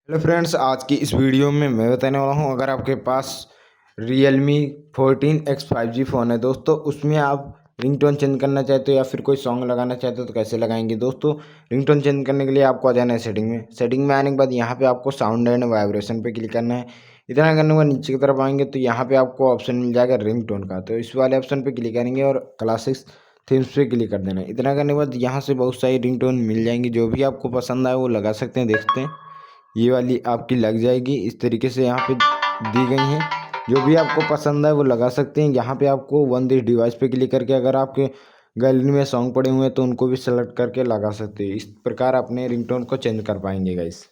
Hello friends, आज की इस वीडियो में मैं बताने वाला हूं, अगर आपके पास Realme 14X 5G फ़ोन है दोस्तों, उसमें आप रिंगटोन चेंज करना चाहते हो या फिर कोई सॉन्ग लगाना चाहते हो तो कैसे लगाएंगे। दोस्तों, रिंगटोन चेंज करने के लिए आपको आ जाना है सेटिंग में आने के बाद यहाँ पे आपको साउंड एंड वाइब्रेशन पे क्लिक करना है। इतना करने के बाद नीचे की तरफ आएंगे तो यहाँ पे आपको ऑप्शन मिल जाएगा रिंगटोन का, तो इस वाले ऑप्शन पे क्लिक करेंगे और क्लासिक्स थीम्स पे क्लिक कर देना है। इतना करने के बाद यहाँ से बहुत सारी रिंगटोन मिल जाएंगी, जो भी आपको पसंद आए वो लगा सकते हैं। देखते हैं, ये वाली आपकी लग जाएगी। इस तरीके से यहाँ पे दी गई हैं, जो भी आपको पसंद है वो लगा सकते हैं। यहाँ पे आपको वन दिस डिवाइस पे क्लिक करके अगर आपके गैलरी में सॉन्ग पड़े हुए हैं तो उनको भी सेलेक्ट करके लगा सकते हैं। इस प्रकार अपने रिंगटोन को चेंज कर पाएंगे गाइस।